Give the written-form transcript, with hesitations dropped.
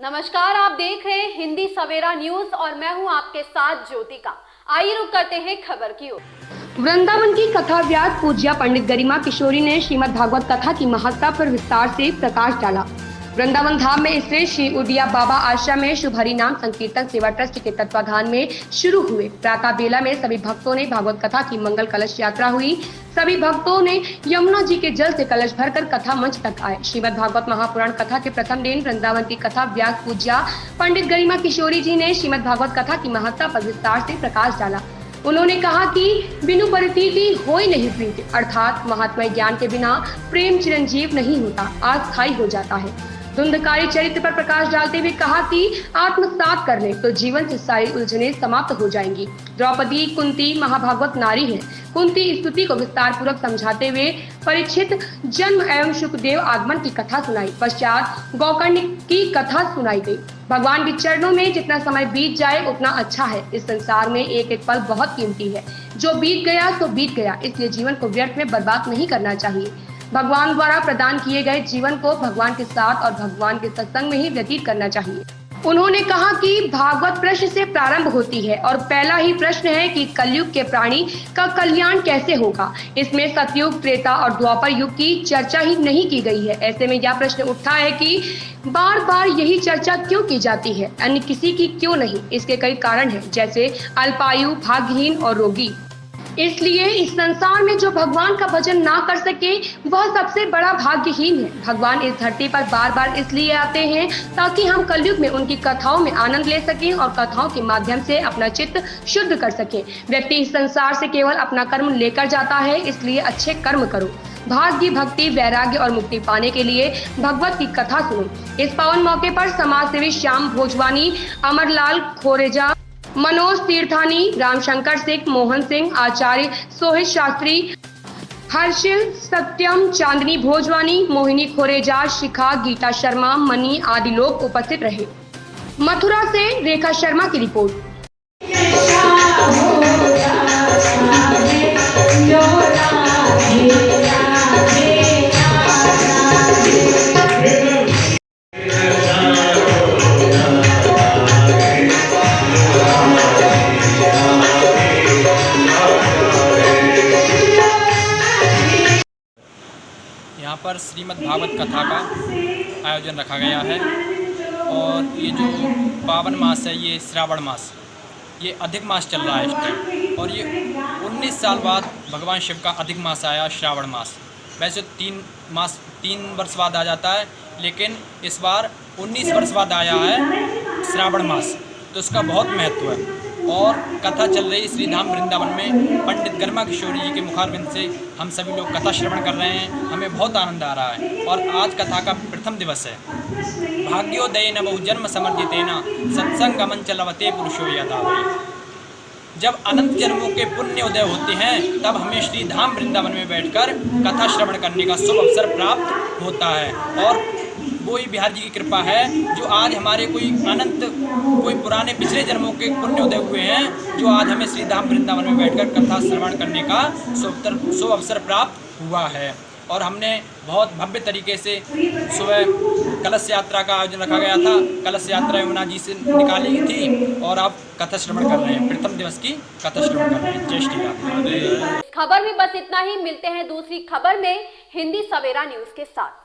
नमस्कार, आप देख रहे हैं हिंदी सवेरा न्यूज और मैं हूं आपके साथ ज्योतिका। आइए रुक करते हैं खबर की ओर। वृंदावन की कथा व्यास पूज्या पंडित गरिमा किशोरी ने श्रीमद् भागवत कथा की महत्ता पर विस्तार से प्रकाश डाला। वृंदावन धाम में स्थित श्री उदिया बाबा आश्रम में शुभ हरि नाम संकीर्तन सेवा ट्रस्ट के तत्वाधान में शुरू हुए प्रातः बेला में सभी भक्तों ने भागवत कथा की मंगल कलश यात्रा हुई। सभी भक्तों ने यमुना जी के जल से कलश भरकर कथा मंच तक आए। श्रीमद् भागवत महापुराण कथा के प्रथम दिन वृंदावन की कथा व्यास पूज्या पंडित गरिमा किशोरी जी ने श्रीमद् भागवत कथा की महत्ता पर विस्तार से प्रकाश डाला। उन्होंने कहा कि बिनु परितीति होई नहीं प्रीति, अर्थात महात्मा ज्ञान के बिना प्रेम चिरंजीव नहीं होता, अस्थायी हो जाता है। धुंधकारी चरित्र पर प्रकाश डालते हुए कहा कि आत्मसात कर ले तो जीवन से सारी उलझने समाप्त हो जाएंगी। द्रौपदी कुंती महाभागवत नारी है। कुंती स्तुति को विस्तार पूर्वक समझाते हुए परीक्षित जन्म एवं सुखदेव आगमन की कथा सुनाई। पश्चात गोकर्ण की कथा सुनाई गई। भगवान के चरणों में जितना समय बीत जाए उतना अच्छा है। इस संसार में एक एक पल बहुत कीमती है। जो बीत गया तो बीत गया, इसलिए जीवन को व्यर्थ में बर्बाद नहीं करना चाहिए। भगवान द्वारा प्रदान किए गए जीवन को भगवान के साथ और भगवान के सत्संग में ही व्यतीत करना चाहिए। उन्होंने कहा कि भागवत प्रश्न से प्रारंभ होती है और पहला ही प्रश्न है कि कलयुग के प्राणी का कल्याण कैसे होगा। इसमें सतयुग, त्रेता और द्वापर युग की चर्चा ही नहीं की गई है। ऐसे में यह प्रश्न उठता है कि बार बार यही चर्चा क्यों की जाती है, अन्य किसी की क्यों नहीं। इसके कई कारण हैं, जैसे अल्पायु, भाग्यहीन और रोगी। इसलिए इस संसार में जो भगवान का भजन ना कर सके वह सबसे बड़ा भाग्यहीन है। भगवान इस धरती पर बार बार इसलिए आते हैं ताकि हम कलयुग में उनकी कथाओं में आनंद ले सकें और कथाओं के माध्यम से अपना चित्त शुद्ध कर सकें। व्यक्ति इस संसार से केवल अपना कर्म लेकर जाता है, इसलिए अच्छे कर्म करो। भाग्य, भक्ति, वैराग्य और मुक्ति पाने के लिए भगवत की कथा सुनो। इस पावन मौके पर समाज सेवी श्याम भोजवानी, अमरलाल खोरेजा, मनोज तीर्थानी, रामशंकर सिंह, मोहन सिंह, आचार्य सोहित शास्त्री, हर्षिल सत्यम, चांदनी भोजवानी, मोहिनी खोरेजा, शिखा, गीता शर्मा, मनी आदि लोग उपस्थित रहे। मथुरा से रेखा शर्मा की रिपोर्ट। यहाँ पर श्रीमद् भागवत कथा का आयोजन रखा गया है और ये जो पावन मास है, ये श्रावण मास, ये अधिक मास चल रहा है इस टाइम। और ये 19 साल बाद भगवान शिव का अधिक मास आया, श्रावण मास। वैसे 3 वर्ष बाद आ जाता है, लेकिन इस बार 19 वर्ष बाद आया है श्रावण मास, तो इसका बहुत महत्व है। और कथा चल रही श्री धाम वृंदावन में पंडित गरिमा किशोरी जी के मुखारबिंद से हम सभी लोग कथा श्रवण कर रहे हैं। हमें बहुत आनंद आ रहा है और आज कथा का प्रथम दिवस है। भाग्योदयेन बहुजन्म समर्जितेन सत्संगमं च लभते पुरुषो यदा वै। जब अनंत जन्मों के पुण्य उदय होते हैं तब हमें श्री धाम वृंदावन में बैठकर कथा श्रवण करने का शुभ अवसर प्राप्त होता है। और वो ही बिहार जी की कृपा है जो आज हमारे कोई पुराने पिछले जन्मों के पुण्य उदय हुए हैं, जो आज हमें श्री धाम वृंदावन में बैठकर कथा श्रवण करने का शुभ अवसर प्राप्त हुआ है। और हमने बहुत भव्य तरीके से सुबह कलश यात्रा का आयोजन रखा गया था। कलश यात्रा यमुना जी से निकाली थी और अब कथा श्रवण कर रहे हैं, प्रथम दिवस की कथा श्रवण कर रहे हैं। जय श्री राम। खबर में बस इतना ही। मिलते हैं दूसरी खबर में हिंदी सवेरा न्यूज के साथ।